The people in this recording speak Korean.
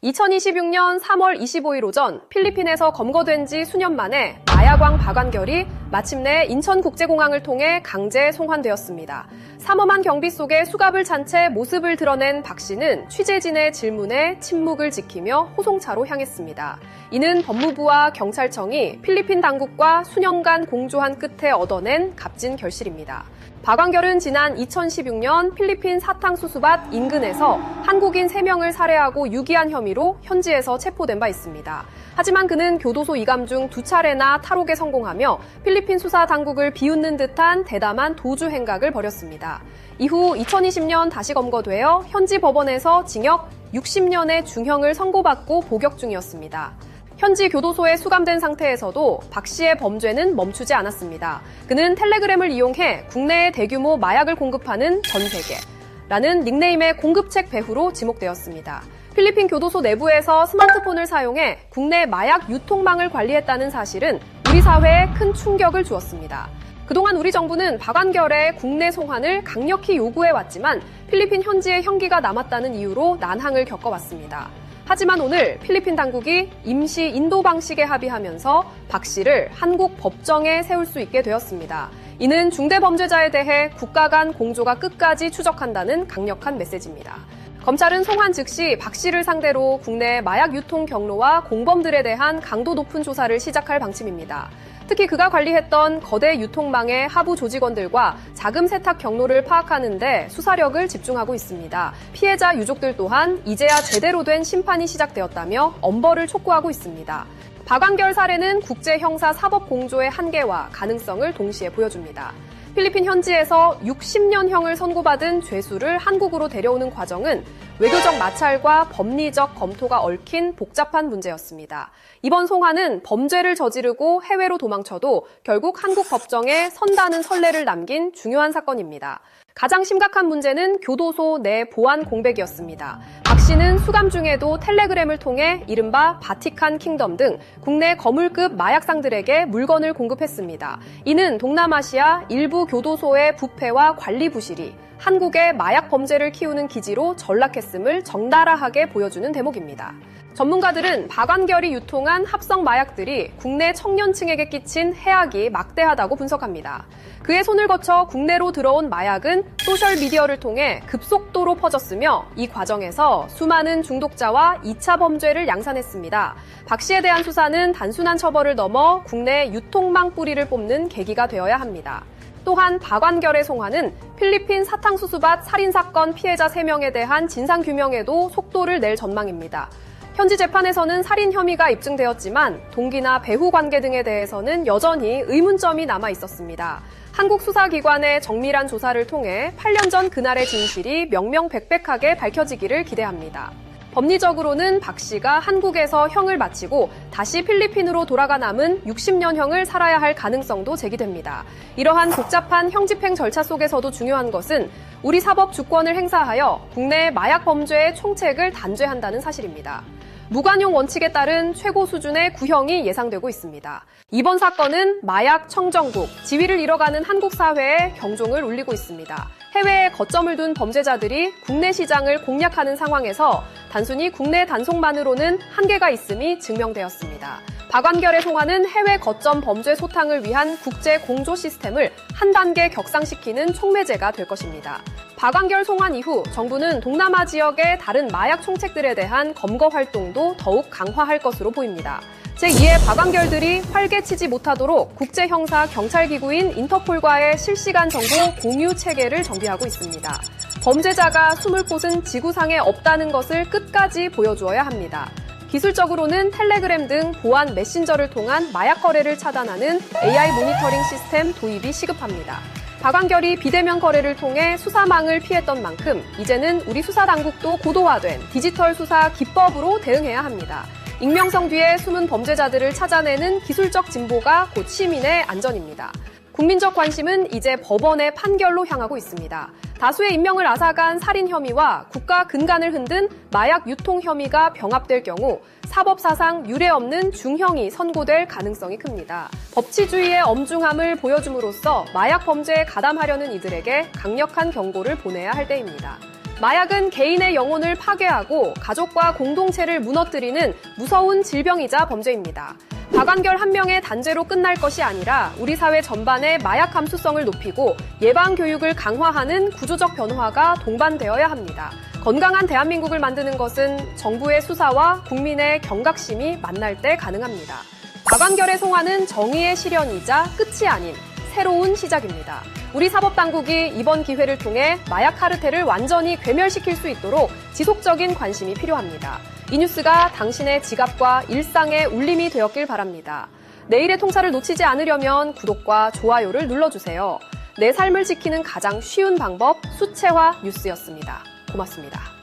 2026년 3월 25일 오전 필리핀에서 검거된 지 수년 만에 마약왕 박완결이 마침내 인천국제공항을 통해 강제 송환되었습니다. 삼엄한 경비 속에 수갑을 찬 채 모습을 드러낸 박 씨는 취재진의 질문에 침묵을 지키며 호송차로 향했습니다. 이는 법무부와 경찰청이 필리핀 당국과 수년간 공조한 끝에 얻어낸 값진 결실입니다. 박완결은 지난 2016년 필리핀 사탕수수밭 인근에서 한국인 3명을 살해하고 유기한 혐의로 현지에서 체포된 바 있습니다. 하지만 그는 교도소 이감 중 2차례나 탈옥에 성공하며 필리핀 수사 당국을 비웃는 듯한 대담한 도주 행각을 벌였습니다. 이후 2020년 다시 검거되어 현지 법원에서 징역 60년의 중형을 선고받고 복역 중이었습니다. 현지 교도소에 수감된 상태에서도 박 씨의 범죄는 멈추지 않았습니다. 그는 텔레그램을 이용해 국내에 대규모 마약을 공급하는 전 세계라는 닉네임의 공급책 배후로 지목되었습니다. 필리핀 교도소 내부에서 스마트폰을 사용해 국내 마약 유통망을 관리했다는 사실은 우리 사회에 큰 충격을 주었습니다. 그동안 우리 정부는 박완결의 국내 송환을 강력히 요구해왔지만 필리핀 현지에 형기가 남았다는 이유로 난항을 겪어왔습니다. 하지만 오늘 필리핀 당국이 임시 인도 방식에 합의하면서 박 씨를 한국 법정에 세울 수 있게 되었습니다. 이는 중대범죄자에 대해 국가 간 공조가 끝까지 추적한다는 강력한 메시지입니다. 검찰은 송환 즉시 박 씨를 상대로 국내 마약 유통 경로와 공범들에 대한 강도 높은 조사를 시작할 방침입니다. 특히 그가 관리했던 거대 유통망의 하부 조직원들과 자금 세탁 경로를 파악하는 데 수사력을 집중하고 있습니다. 피해자 유족들 또한 이제야 제대로 된 심판이 시작되었다며 엄벌을 촉구하고 있습니다. 박완결 사례는 국제형사 사법 공조의 한계와 가능성을 동시에 보여줍니다. 필리핀 현지에서 60년형을 선고받은 죄수를 한국으로 데려오는 과정은 외교적 마찰과 법리적 검토가 얽힌 복잡한 문제였습니다. 이번 송환은 범죄를 저지르고 해외로 도망쳐도 결국 한국 법정에 선다는 선례를 남긴 중요한 사건입니다. 가장 심각한 문제는 교도소 내 보안 공백이었습니다. 박 씨는 수감 중에도 텔레그램을 통해 이른바 바티칸 킹덤 등 국내 거물급 마약상들에게 물건을 공급했습니다. 이는 동남아시아 일부 교도소의 부패와 관리 부실이 한국의 마약 범죄를 키우는 기지로 전락했음을 적나라하게 보여주는 대목입니다. 전문가들은 박완결이 유통한 합성 마약들이 국내 청년층에게 끼친 해악이 막대하다고 분석합니다. 그의 손을 거쳐 국내로 들어온 마약은 소셜미디어를 통해 급속도로 퍼졌으며 이 과정에서 수많은 중독자와 2차 범죄를 양산했습니다. 박 씨에 대한 수사는 단순한 처벌을 넘어 국내 유통망 뿌리를 뽑는 계기가 되어야 합니다. 또한 박완결의 송환은 필리핀 사탕수수밭 살인사건 피해자 3명에 대한 진상규명에도 속도를 낼 전망입니다. 현지 재판에서는 살인 혐의가 입증되었지만 동기나 배후 관계 등에 대해서는 여전히 의문점이 남아 있었습니다. 한국 수사기관의 정밀한 조사를 통해 8년 전 그날의 진실이 명명백백하게 밝혀지기를 기대합니다. 법리적으로는 박 씨가 한국에서 형을 마치고 다시 필리핀으로 돌아가 남은 60년형을 살아야 할 가능성도 제기됩니다. 이러한 복잡한 형집행 절차 속에서도 중요한 것은 우리 사법 주권을 행사하여 국내 마약 범죄의 총책을 단죄한다는 사실입니다. 무관용 원칙에 따른 최고 수준의 구형이 예상되고 있습니다. 이번 사건은 마약 청정국, 지위를 잃어가는 한국 사회에 경종을 울리고 있습니다. 해외에 거점을 둔 범죄자들이 국내 시장을 공략하는 상황에서 단순히 국내 단속만으로는 한계가 있음이 증명되었습니다. 박완결의 송환은 해외 거점 범죄 소탕을 위한 국제 공조 시스템을 한 단계 격상시키는 촉매제가 될 것입니다. 박완결 송환 이후 정부는 동남아 지역의 다른 마약 총책들에 대한 검거 활동도 더욱 강화할 것으로 보입니다. 제2의 박완결들이 활개치지 못하도록 국제형사 경찰기구인 인터폴과의 실시간 정보 공유 체계를 정비하고 있습니다. 범죄자가 숨을 곳은 지구상에 없다는 것을 끝까지 보여주어야 합니다. 기술적으로는 텔레그램 등 보안 메신저를 통한 마약 거래를 차단하는 AI 모니터링 시스템 도입이 시급합니다. 박완결이 비대면 거래를 통해 수사망을 피했던 만큼 이제는 우리 수사당국도 고도화된 디지털 수사 기법으로 대응해야 합니다. 익명성 뒤에 숨은 범죄자들을 찾아내는 기술적 진보가 곧 시민의 안전입니다. 국민적 관심은 이제 법원의 판결로 향하고 있습니다. 다수의 인명을 앗아간 살인 혐의와 국가 근간을 흔든 마약 유통 혐의가 병합될 경우 사법사상 유례없는 중형이 선고될 가능성이 큽니다. 법치주의의 엄중함을 보여줌으로써 마약 범죄에 가담하려는 이들에게 강력한 경고를 보내야 할 때입니다. 마약은 개인의 영혼을 파괴하고 가족과 공동체를 무너뜨리는 무서운 질병이자 범죄입니다. 박완결 한 명의 단죄로 끝날 것이 아니라 우리 사회 전반의 마약 감수성을 높이고 예방 교육을 강화하는 구조적 변화가 동반되어야 합니다. 건강한 대한민국을 만드는 것은 정부의 수사와 국민의 경각심이 만날 때 가능합니다. 박완결의 송화는 정의의 실현이자 끝이 아닌 새로운 시작입니다. 우리 사법당국이 이번 기회를 통해 마약 카르텔을 완전히 괴멸시킬 수 있도록 지속적인 관심이 필요합니다. 이 뉴스가 당신의 지갑과 일상의 울림이 되었길 바랍니다. 내일의 통찰을 놓치지 않으려면 구독과 좋아요를 눌러주세요. 내 삶을 지키는 가장 쉬운 방법 수채화 뉴스였습니다. 고맙습니다.